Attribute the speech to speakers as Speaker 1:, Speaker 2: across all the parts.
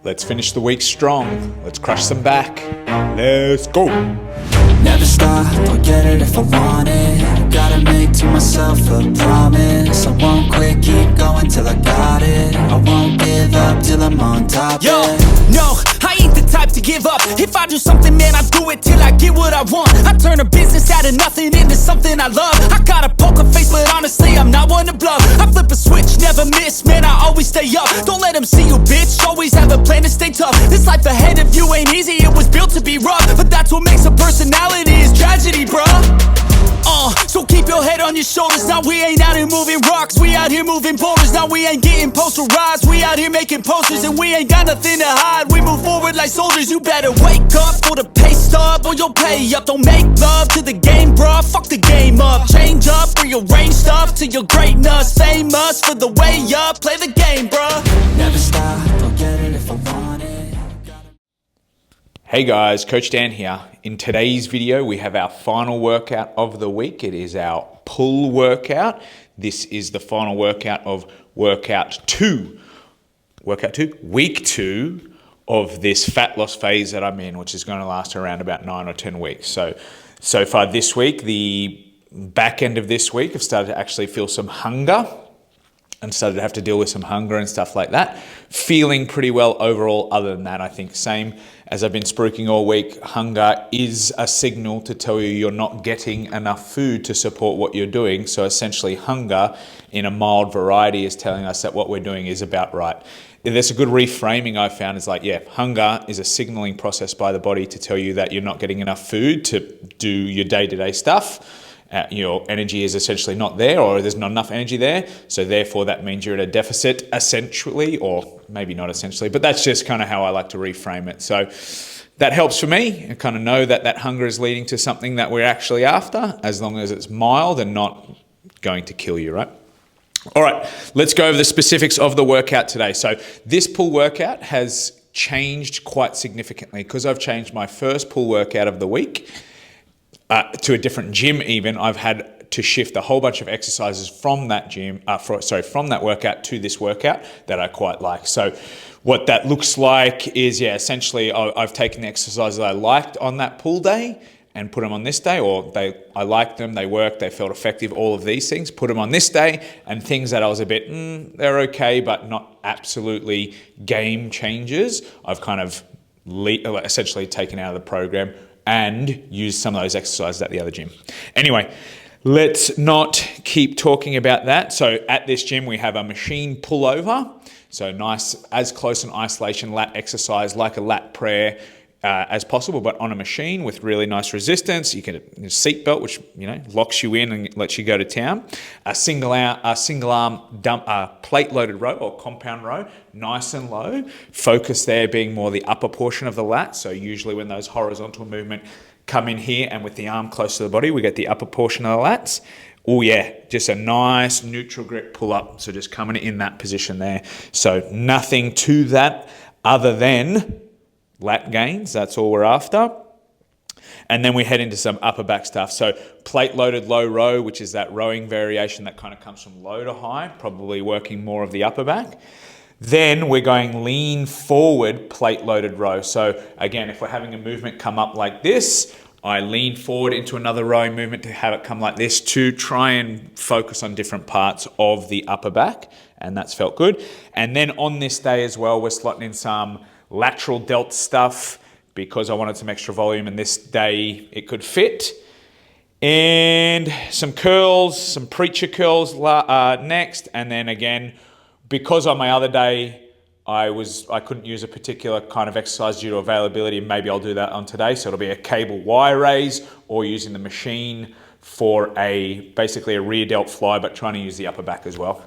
Speaker 1: Let's finish the week strong. Let's crush some back. Let's go.
Speaker 2: Never stop, I'll get it if I want it. Gotta make to myself a promise. I won't quit, keep going till I got it. I won't give up till I'm on top.
Speaker 3: Yo, no, I ain't the type to give up. If I do something, man, I do it till I get what I want. I turn a business out of nothing into something I love. I got a poker face, but honestly, I'm not one to bluff. I flip a switch, never miss, man, I always stay up. Don't let them see you, bitch, always have a plan to stay tough. This life ahead of you ain't easy, it was built to be rough. But that's what makes a personality, is tragedy, bruh. So keep your head on your shoulders. Now we ain't out here moving rocks, we out here moving boulders. Now we ain't getting posterized, we out here making posters. And we ain't got nothing to hide, we move forward like soldiers. You better wake up for the pay stub, or you'll pay up. Don't make love to the game, bruh, fuck the game up. Change up, rearrange stuff to your greatness. Famous for the way up, play the game, bruh.
Speaker 2: Never stop, I'll get it if I want it.
Speaker 1: Hey guys, Coach Dan here. In today's video, we have our final workout of the week. It is our pull workout. This is the final workout of week two of this fat loss phase that I'm in, which is going to last around about 9 or 10 weeks. So far this week, the back end of this week, I've started to actually feel some hunger and started to have to deal with some hunger and stuff like that. Feeling pretty well overall. Other than that, I think same as I've been spruiking all week, hunger is a signal to tell you you're not getting enough food to support what you're doing. So essentially hunger in a mild variety is telling us that what we're doing is about right. There's a good reframing I've found is like, yeah, hunger is a signaling process by the body to tell you that you're not getting enough food to do your day-to-day stuff. Your energy is essentially not there, or there's not enough energy there. So therefore that means you're at a deficit essentially, or maybe not essentially, but that's just kind of how I like to reframe it. So that helps for me. I kind of know that that hunger is leading to something that we're actually after, as long as it's mild and not going to kill you, right? All right, let's go over the specifics of the workout today. So this pull workout has changed quite significantly because I've changed my first pull workout of the week to a different gym even. I've had to shift a whole bunch of exercises from that gym, from that workout to this workout that I quite like. So what that looks like is, yeah, essentially I've taken the exercises that I liked on that pull day and put them on this day, or I liked them, they worked, they felt effective, all of these things, put them on this day, and things that I was a bit, they're okay, but not absolutely game changers, I've kind of essentially taken out of the program and use some of those exercises at the other gym. Anyway, let's not keep talking about that. So at this gym, we have a machine pullover. So nice, as close an isolation lat exercise like a lat prayer as possible, but on a machine with really nice resistance. You get a seat belt, which locks you in and lets you go to town. A single arm plate loaded row or compound row, nice and low. Focus there being more the upper portion of the lat. So usually when those horizontal movement come in here and with the arm close to the body, we get the upper portion of the lats. Oh yeah, just a nice neutral grip pull up. So just coming in that position there. So nothing to that other than lat gains, that's all we're after. And then we head into some upper back stuff. So plate loaded low row, which is that rowing variation that kind of comes from low to high, probably working more of the upper back. Then we're going lean forward plate loaded row. So again, if we're having a movement come up like this, I lean forward into another rowing movement to have it come like this to try and focus on different parts of the upper back. And that's felt good. And then on this day as well, we're slotting in some lateral delt stuff because I wanted some extra volume, and this day it could fit. And some curls, some preacher curls next. And then again, because on my other day I couldn't use a particular kind of exercise due to availability, maybe I'll do that on today. So it'll be a cable Y raise or using the machine for basically a rear delt fly, but trying to use the upper back as well.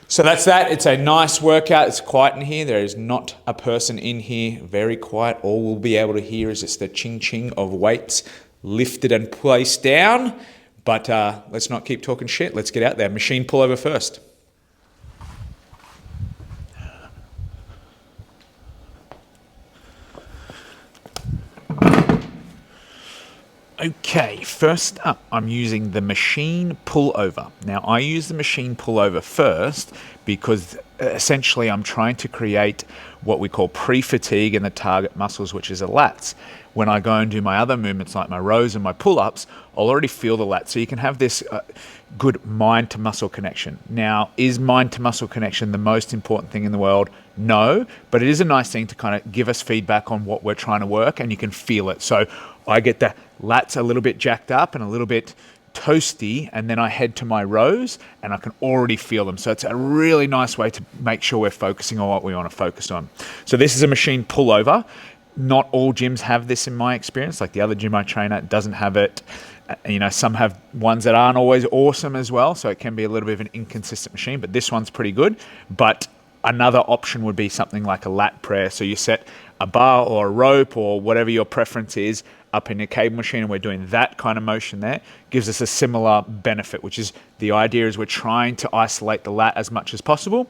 Speaker 1: So that's that. It's a nice workout. It's quiet in here. There is not a person in here. Very quiet. All we'll be able to hear is just the ching-ching of weights lifted and placed down. But let's not keep talking shit. Let's get out there. Machine pullover first. Okay, first up, I'm using the machine pullover. Now, I use the machine pullover first because essentially I'm trying to create what we call pre-fatigue in the target muscles, which is the lats. When I go and do my other movements like my rows and my pull-ups, I'll already feel the lats. So you can have this good mind to muscle connection. Now, is mind to muscle connection the most important thing in the world? No, but it is a nice thing to kind of give us feedback on what we're trying to work, and you can feel it. So I get the lats a little bit jacked up and a little bit toasty, and then I head to my rows and I can already feel them. So it's a really nice way to make sure we're focusing on what we want to focus on. So this is a machine pullover. Not all gyms have this in my experience. Like the other gym I train at doesn't have it. You know, some have ones that aren't always awesome as well. So it can be a little bit of an inconsistent machine, but this one's pretty good. But another option would be something like a lat press. So you set a bar or a rope or whatever your preference is up in a cable machine, and we're doing that kind of motion there. Gives us a similar benefit, which is the idea is we're trying to isolate the lat as much as possible.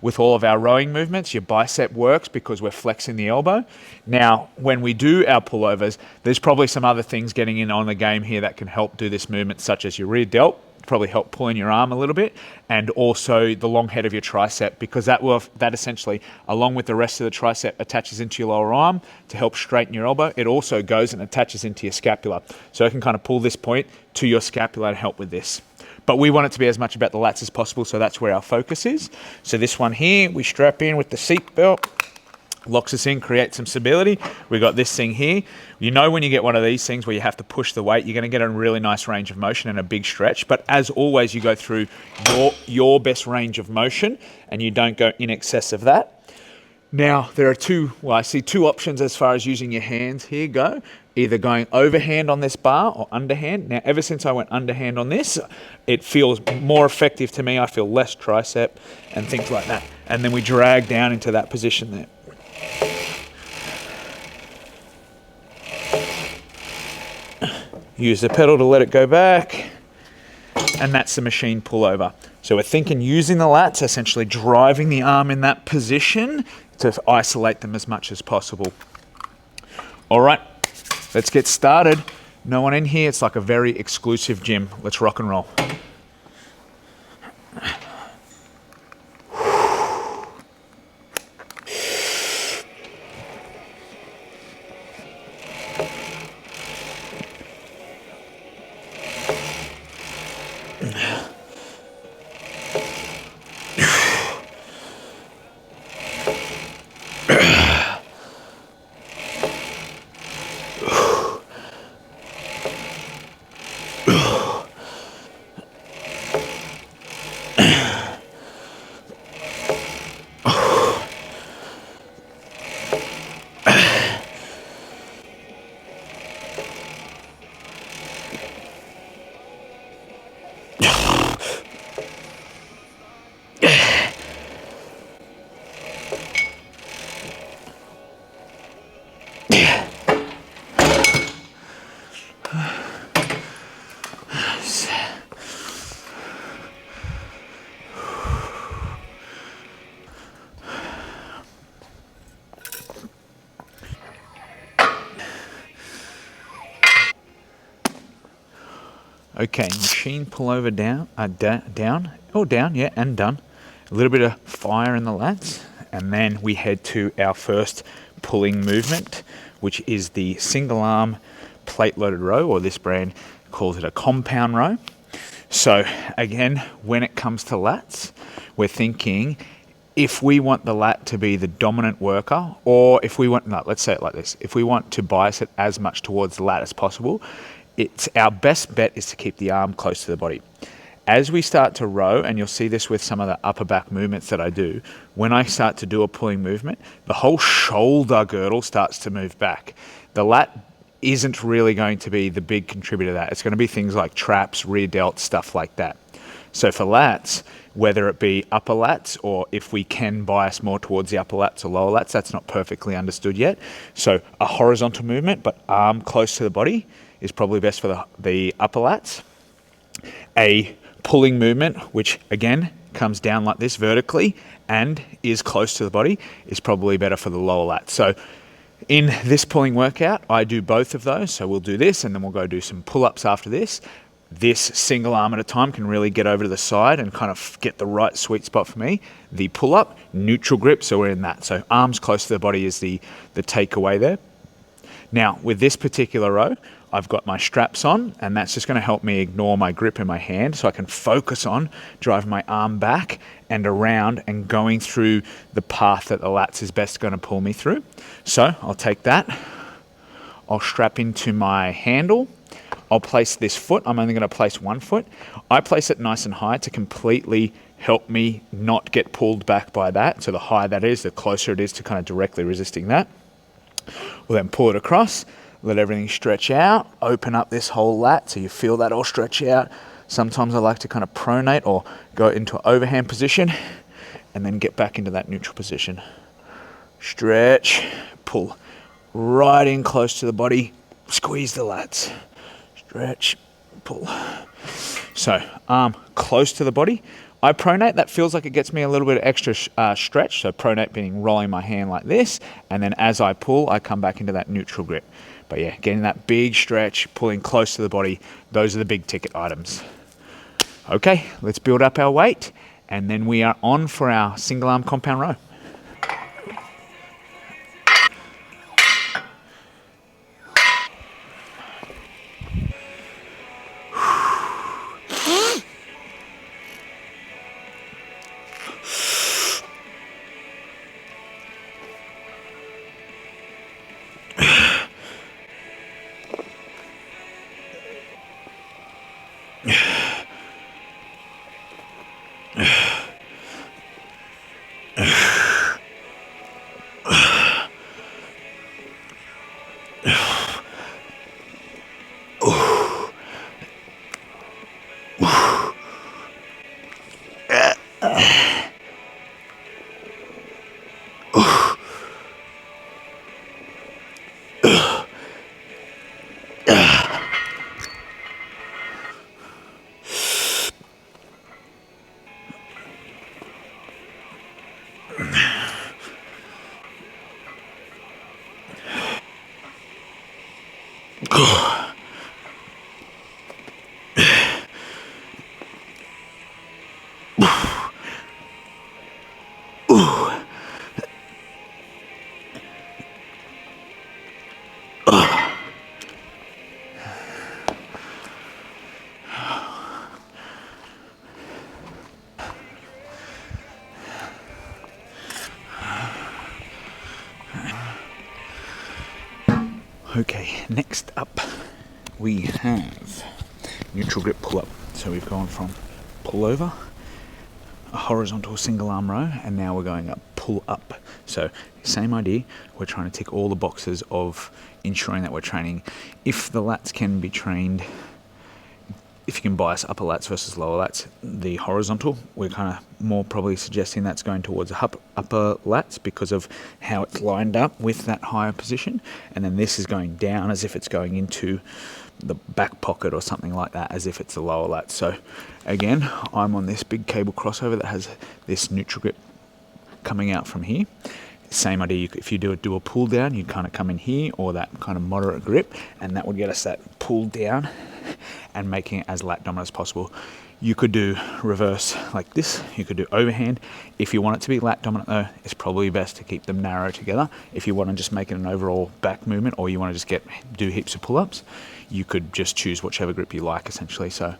Speaker 1: With all of our rowing movements, your bicep works because we're flexing the elbow. Now, when we do our pullovers, there's probably some other things getting in on the game here that can help do this movement, such as your rear delt, probably help pull in your arm a little bit, and also the long head of your tricep, because that essentially, along with the rest of the tricep, attaches into your lower arm to help straighten your elbow. It also goes and attaches into your scapula. So I can kind of pull this point to your scapula and help with this. But we want it to be as much about the lats as possible, so that's where our focus is. So this one here, we strap in with the seat belt, locks us in, creates some stability. We got this thing here. You know when you get one of these things where you have to push the weight, you're going to get a really nice range of motion and a big stretch. But as always, you go through your best range of motion and you don't go in excess of that. Now, there are I see two options as far as using your hands here go. Either going overhand on this bar or underhand. Now, ever since I went underhand on this, it feels more effective to me. I feel less tricep and things like that. And then we drag down into that position there. Use the pedal to let it go back. And that's the machine pullover. So we're thinking using the lats, essentially driving the arm in that position to isolate them as much as possible. All right, let's get started. No one in here. It's like a very exclusive gym. Let's rock and roll. Okay, machine pullover down, yeah, and done. A little bit of fire in the lats, and then we head to our first pulling movement, which is the single arm plate loaded row, or this brand calls it a compound row. So again, when it comes to lats, we're thinking if we want the lat to be the dominant worker, or if we want, no, let's say it like this, if we want to bias it as much towards the lat as possible, it's our best bet is to keep the arm close to the body. As we start to row, and you'll see this with some of the upper back movements that I do, when I start to do a pulling movement, the whole shoulder girdle starts to move back. The lat isn't really going to be the big contributor to that. It's going to be things like traps, rear delts, stuff like that. So for lats, whether it be upper lats or if we can bias more towards the upper lats or lower lats, that's not perfectly understood yet. So a horizontal movement, but arm close to the body, is probably best for the upper lats. A pulling movement, which again comes down like this vertically and is close to the body, is probably better for the lower lats. So in this pulling workout, I do both of those. So we'll do this and then we'll go do some pull-ups after this. this single arm at a time can really get over to the side and kind of get the right sweet spot for me. The pull-up, neutral grip, so we're in that. So arms close to the body is the takeaway there. Now, with this particular row, I've got my straps on, and that's just going to help me ignore my grip in my hand so I can focus on driving my arm back and around and going through the path that the lats is best going to pull me through. So I'll take that. I'll strap into my handle. I'll place this foot. I'm only going to place one foot. I place it nice and high to completely help me not get pulled back by that. So the higher that is, the closer it is to kind of directly resisting that. We'll then pull it across, let everything stretch out, open up this whole lat so you feel that all stretch out. Sometimes I like to kind of pronate or go into an overhand position and then get back into that neutral position. Stretch, pull right in close to the body, squeeze the lats. Stretch, pull. So arm close to the body. I pronate, that feels like it gets me a little bit of extra stretch. So pronate being rolling my hand like this, and then as I pull, I come back into that neutral grip. But yeah, getting that big stretch, pulling close to the body, those are the big ticket items. Okay, let's build up our weight, and then we are on for our single arm compound row. Okay, next up we have neutral grip pull-up. So we've gone from pullover, a horizontal single arm row, and now we're going up pull up. So same idea, we're trying to tick all the boxes of ensuring that we're training. If the lats can be trained, if you can bias upper lats versus lower lats, the horizontal, we're kind of more probably suggesting that's going towards upper lats because of how it's lined up with that higher position. And then this is going down as if it's going into the back pocket or something like that, as if it's the lower lats. So again, I'm on this big cable crossover that has this neutral grip coming out from here. Same idea, if you do a pull down, you'd kind of come in here or that kind of moderate grip, and that would get us that pull down and making it as lat dominant as possible. You could do reverse like this, you could do overhand. If you want it to be lat dominant though, it's probably best to keep them narrow together. If you want to just make it an overall back movement, or you want to just do heaps of pull-ups, you could just choose whichever grip you like essentially. So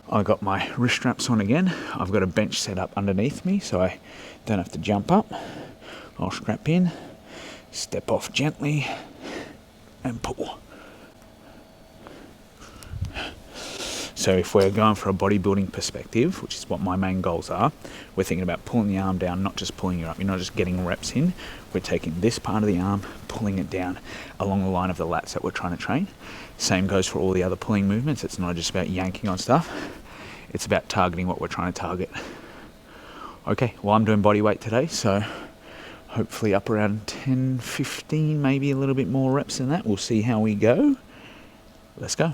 Speaker 1: I've got my wrist straps on again. I've got a bench set up underneath me so I don't have to jump up. I'll strap in, step off gently, and pull. So if we're going for a bodybuilding perspective, which is what my main goals are, we're thinking about pulling the arm down, not just pulling it up. You're not just getting reps in. We're taking this part of the arm, pulling it down along the line of the lats that we're trying to train. Same goes for all the other pulling movements. It's not just about yanking on stuff. It's about targeting what we're trying to target. Okay, well, I'm doing body weight today, so hopefully up around 10, 15, maybe a little bit more reps than that. We'll see how we go. Let's go.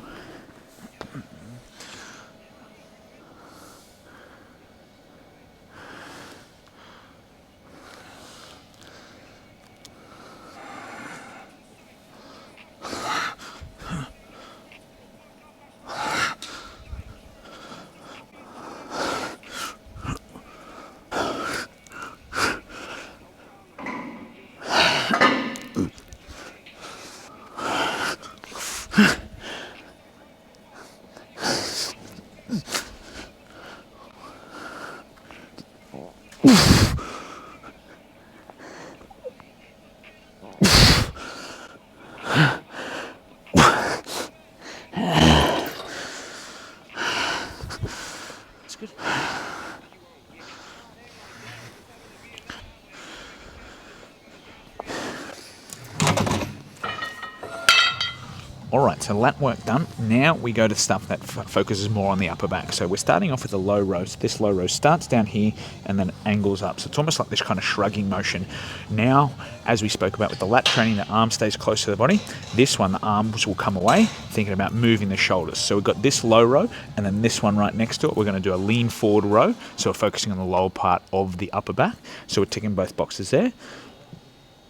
Speaker 1: All right, so lat work done. Now we go to stuff that focuses more on the upper back. So we're starting off with a low row. So this low row starts down here and then angles up. So it's almost like this kind of shrugging motion. Now, as we spoke about with the lat training, the arm stays close to the body. This one, the arms will come away, thinking about moving the shoulders. So we've got this low row and then this one right next to it. We're going to do a lean forward row. So we're focusing on the lower part of the upper back. So we're ticking both boxes there.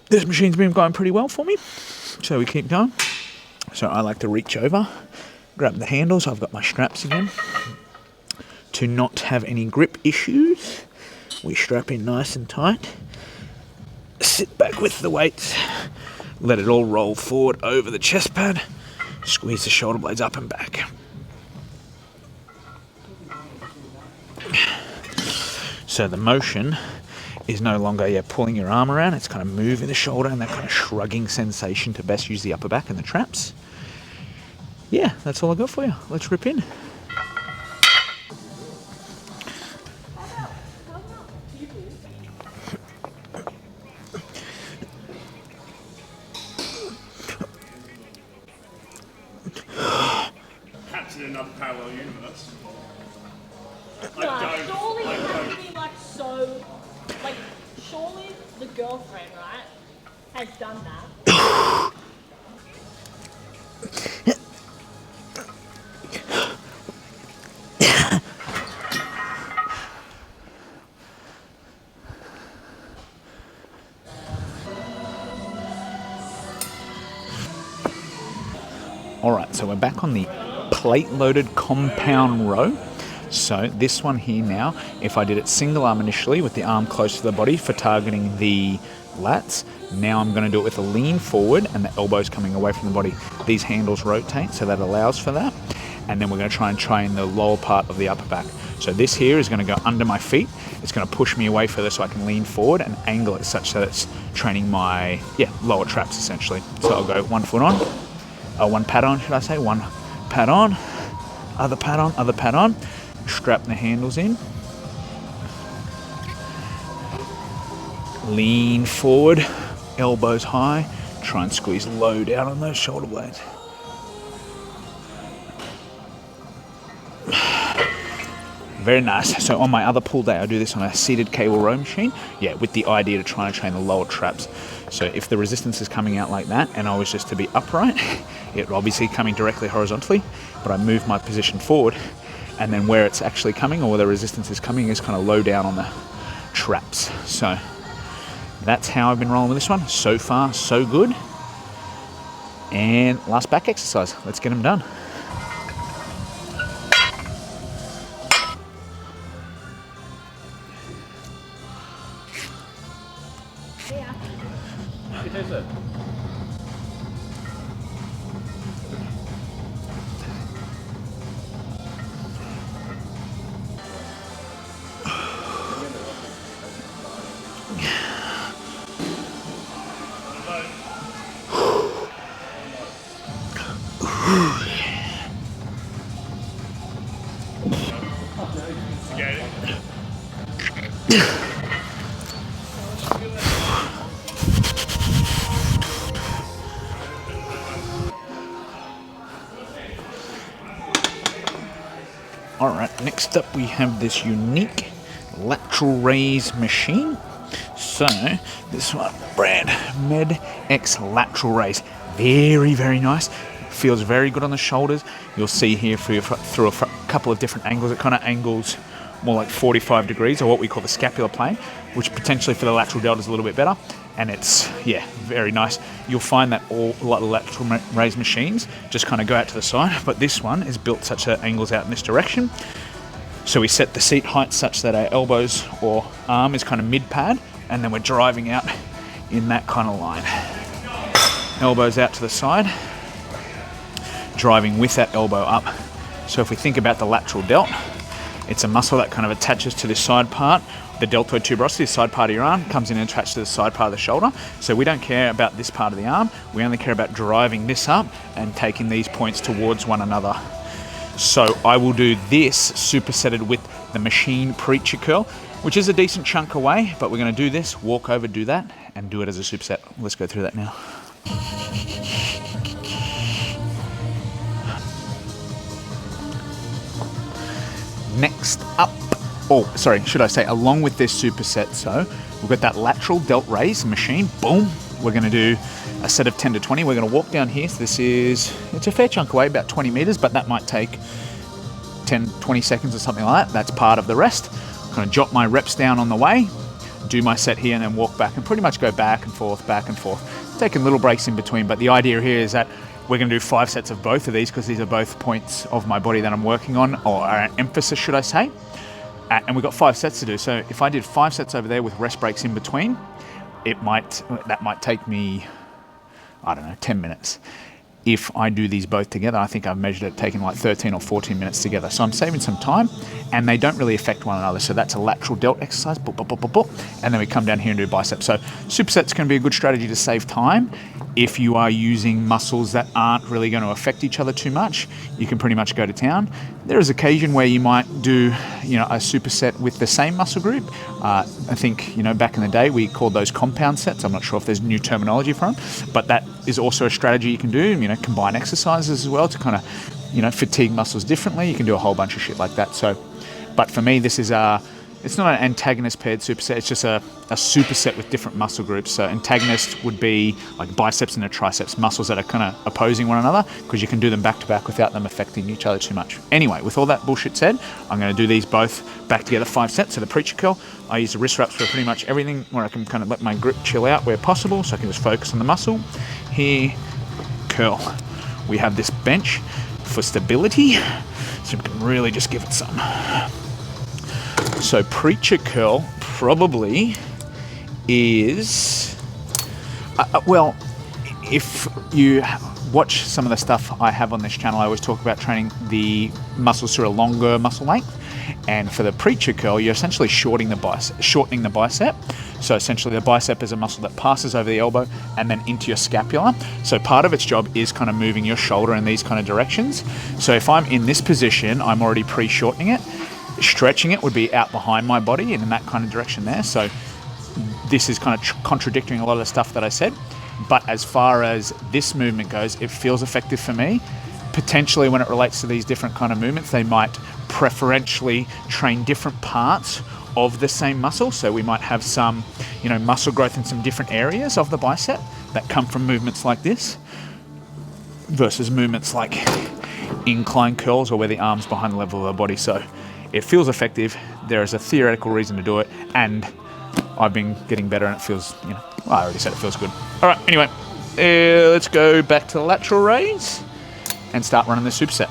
Speaker 1: This machine's been going pretty well for me. So we keep going. So I like to reach over, grab the handles. I've got my straps again. To not have any grip issues, we strap in nice and tight. Sit back with the weights. Let it all roll forward over the chest pad. Squeeze the shoulder blades up and back. So the motion is no longer pulling your arm around. It's kind of moving the shoulder and that kind of shrugging sensation to best use the upper back and the traps. Yeah, that's all I got for you. Let's rip in.
Speaker 4: Perhaps in another parallel universe.
Speaker 5: Surely it has to be like so. Like, surely the girlfriend, right, has done that.
Speaker 1: Alright, so we're back on the plate-loaded compound row. So this one here now, if I did it single arm initially with the arm close to the body for targeting the lats, now I'm going to do it with a lean forward and the elbows coming away from the body. These handles rotate, so that allows for that. And then we're going to try and train the lower part of the upper back. So this here is going to go under my feet. It's going to push me away further so I can lean forward and angle it such that it's training my lower traps essentially. So I'll go 1 foot on, one pad on, should I say? One pad on, other pad on, other pad on. Strap the handles in. Lean forward, elbows high. Try and squeeze low down on those shoulder blades. Very nice. So on my other pull day, I do this on a seated cable row machine. Yeah, with the idea to try and train the lower traps. So if the resistance is coming out like that and I was just to be upright, it obviously coming directly horizontally, but I move my position forward and then where it's actually coming or where the resistance is coming is kind of low down on the traps. So that's how I've been rolling with this one. So far, so good. And last back exercise. Let's get them done. Alright, next up we have this unique lateral raise machine. So, this one, brand MedX lateral raise. Very, very nice. Feels very good on the shoulders. You'll see here through a couple of different angles. It kind of angles more like 45 degrees, or what we call the scapular plane, which potentially for the lateral delt is a little bit better. And it's, very nice. You'll find that all lateral raise machines just kind of go out to the side, but this one is built such that it angles out in this direction. So we set the seat height such that our elbows or arm is kind of mid-pad, and then we're driving out in that kind of line. Elbows out to the side, driving with that elbow up. So if we think about the lateral delt, it's a muscle that kind of attaches to this side part. The deltoid tuberosity, the side part of your arm, comes in and attaches to the side part of the shoulder. So we don't care about this part of the arm. We only care about driving this up and taking these points towards one another. So I will do this supersetted with the machine preacher curl, which is a decent chunk away, but we're going to do this, walk over, do that, and do it as a superset. Let's go through that now. Next up, should I say along with this superset, so we've got that lateral delt raise machine, boom. We're gonna do a set of 10 to 20. We're gonna walk down here. So it's a fair chunk away, about 20 meters, but that might take 10, 20 seconds or something like that. That's part of the rest. Kind of jot my reps down on the way, do my set here and then walk back and pretty much go back and forth, taking little breaks in between. But the idea here is that we're going to do 5 sets of both of these because these are both points of my body that I'm working on, or an emphasis, should I say. And we've got 5 sets to do. So if I did 5 sets over there with rest breaks in between, that might take me, I don't know, 10 minutes. If I do these both together, I think I've measured it taking like 13 or 14 minutes together. So I'm saving some time, and they don't really affect one another. So that's a lateral delt exercise, and then we come down here and do biceps. So superset's going to be a good strategy to save time. If you are using muscles that aren't really going to affect each other too much, you can pretty much go to town. There is occasion where you might do, a superset with the same muscle group. I think, back in the day we called those compound sets. I'm not sure if there's new terminology for them, but that is also a strategy you can do. Combine exercises as well to kind of, fatigue muscles differently. You can do a whole bunch of shit like that. So, but for me, this is it's not an antagonist paired superset. It's just a superset with different muscle groups. So antagonist would be like biceps and the triceps, muscles that are kind of opposing one another, because you can do them back to back without them affecting each other too much. Anyway, with all that bullshit said, I'm going to do these both back together 5 sets. So the preacher curl, I use the wrist wraps for pretty much everything, where I can kind of let my grip chill out where possible, so I can just focus on the muscle. Here, curl. We have this bench for stability, so we can really just give it some. So preacher curl probably is, if you watch some of the stuff I have on this channel, I always talk about training the muscles through a longer muscle length. And for the preacher curl, you're essentially shortening the bicep. So essentially the bicep is a muscle that passes over the elbow and then into your scapula. So part of its job is kind of moving your shoulder in these kind of directions. So if I'm in this position, I'm already pre-shortening it. Stretching it would be out behind my body and in that kind of direction there. So this is kind of contradicting a lot of the stuff that I said. But as far as this movement goes, it feels effective for me. Potentially when it relates to these different kind of movements, they might preferentially train different parts of the same muscle. So we might have some, muscle growth in some different areas of the bicep that come from movements like this versus movements like incline curls or where the arm's behind the level of the body. So it feels effective. There is a theoretical reason to do it, and I've been getting better, and it feels, I already said it feels good. All right, anyway, let's go back to the lateral raise and start running the superset.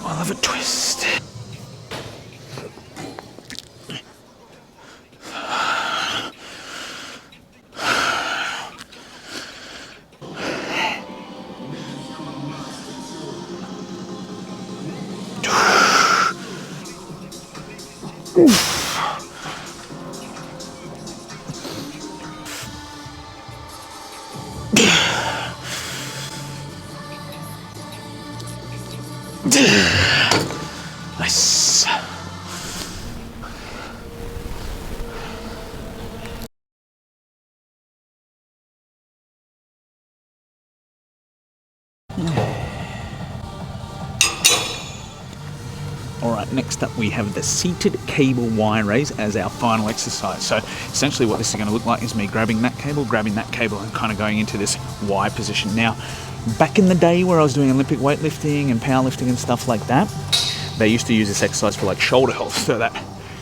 Speaker 1: I love a twist. Nice. All right, next up we have the seated cable Y raise as our final exercise. So essentially what this is going to look like is me grabbing that cable, and kind of going into this Y position. Now, back in the day where I was doing Olympic weightlifting and powerlifting and stuff like that, they used to use this exercise for like shoulder health, so that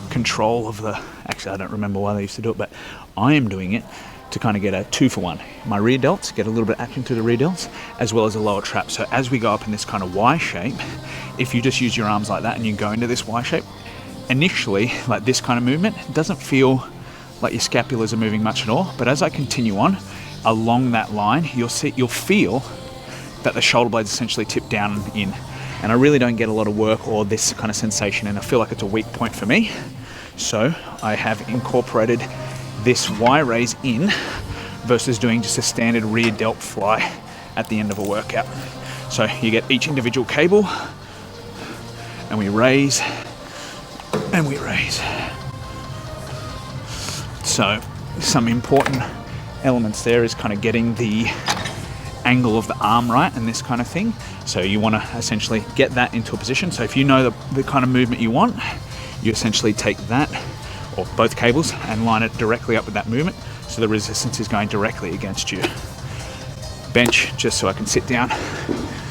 Speaker 1: control of the, actually I don't remember why they used to do it, but I am doing it to kind of get a 2-for-1. My rear delts, get a little bit of action to the rear delts, as well as a lower trap. So as we go up in this kind of Y shape, if you just use your arms like that and you go into this Y shape, initially, like this kind of movement, doesn't feel like your scapulas are moving much at all. But as I continue on along that line, you'll feel that the shoulder blades essentially tip down and in. And I really don't get a lot of work or this kind of sensation, and I feel like it's a weak point for me. So I have incorporated this Y raise in versus doing just a standard rear delt fly at the end of a workout. So you get each individual cable and we raise and we raise. So some important elements there is kind of getting the angle of the arm right and this kind of thing. So you want to essentially get that into a position. So if you know the kind of movement you want, you essentially take that or both cables and line it directly up with that movement, so the resistance is going directly against you. Bench, just so I can sit down,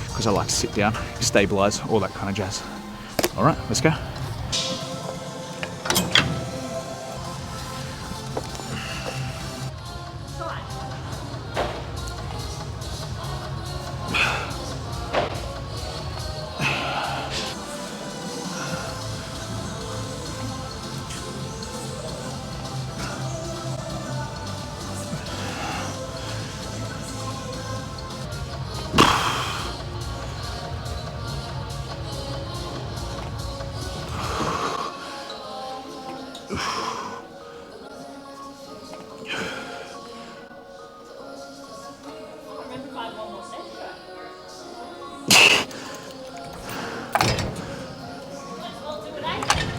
Speaker 1: because I like to sit down, stabilize, all that kind of jazz. All right, let's go.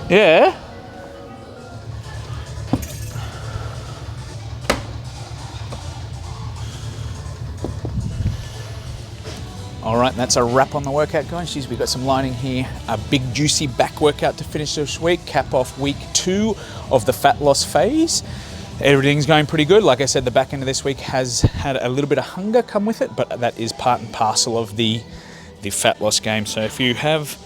Speaker 1: Yeah. All right, that's a wrap on the workout, guys. Jeez, we've got some lining here. A big juicy back workout to finish this week, cap off week 2 of the fat loss phase. Everything's going pretty good. Like I said, the back end of this week has had a little bit of hunger come with it, but that is part and parcel of the fat loss game. So if you have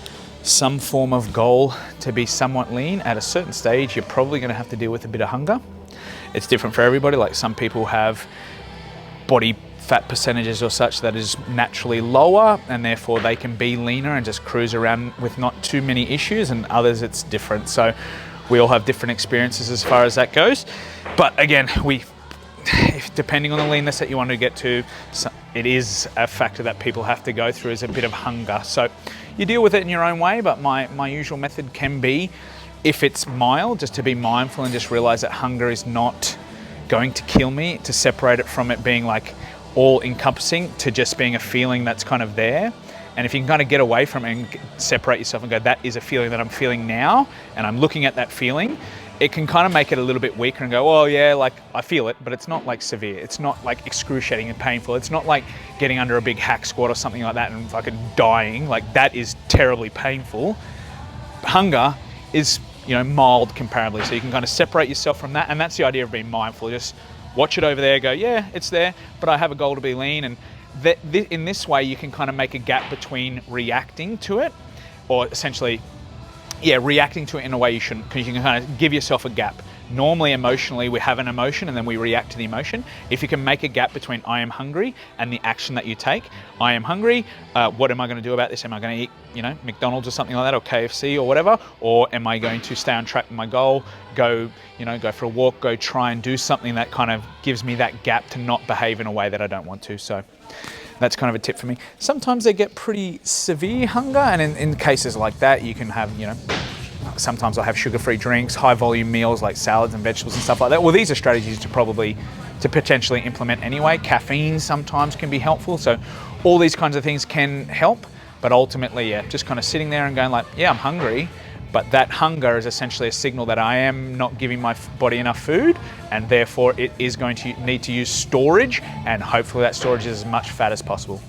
Speaker 1: some form of goal to be somewhat lean, at a certain stage, you're probably going to have to deal with a bit of hunger. It's different for everybody. Like some people have body fat percentages or such that is naturally lower, and therefore they can be leaner and just cruise around with not too many issues, and others it's different. So we all have different experiences as far as that goes. But again, depending on the leanness that you want to get to, it is a factor that people have to go through, is a bit of hunger. So you deal with it in your own way, but my usual method can be, if it's mild, just to be mindful and just realize that hunger is not going to kill me, to separate it from it being like all encompassing to just being a feeling that's kind of there. And if you can kind of get away from it and separate yourself and go, that is a feeling that I'm feeling now, and I'm looking at that feeling, it can kind of make it a little bit weaker and go, oh yeah, like I feel it, but it's not like severe. It's not like excruciating and painful. It's not like getting under a big hack squat or something like that and fucking dying. Like that is terribly painful. Hunger is, mild comparably. So you can kind of separate yourself from that. And that's the idea of being mindful. Just watch it over there, go, yeah, it's there, but I have a goal to be lean. And in this way, you can kind of make a gap between reacting to it, or essentially, reacting to it in a way you shouldn't, because you can kind of give yourself a gap. Normally, emotionally, we have an emotion and then we react to the emotion. If you can make a gap between I am hungry and the action that you take, I am hungry, what am I going to do about this? Am I going to eat, McDonald's or something like that, or KFC or whatever? Or am I going to stay on track with my goal, go for a walk, go try and do something that kind of gives me that gap to not behave in a way that I don't want to. So that's kind of a tip for me. Sometimes they get pretty severe hunger, and in cases like that, you can have, sometimes I have sugar-free drinks, high volume meals like salads and vegetables and stuff like that. Well, these are strategies to potentially implement anyway. Caffeine sometimes can be helpful. So all these kinds of things can help, but ultimately, just kind of sitting there and going like, yeah, I'm hungry. But that hunger is essentially a signal that I am not giving my body enough food, and therefore it is going to need to use storage, and hopefully that storage is as much fat as possible.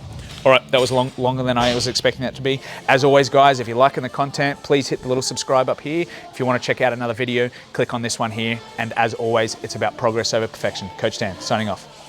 Speaker 1: All right, that was longer than I was expecting that to be. As always, guys, if you're liking the content, please hit the little subscribe up here. If you want to check out another video, click on this one here. And as always, it's about progress over perfection. Coach Dan, signing off.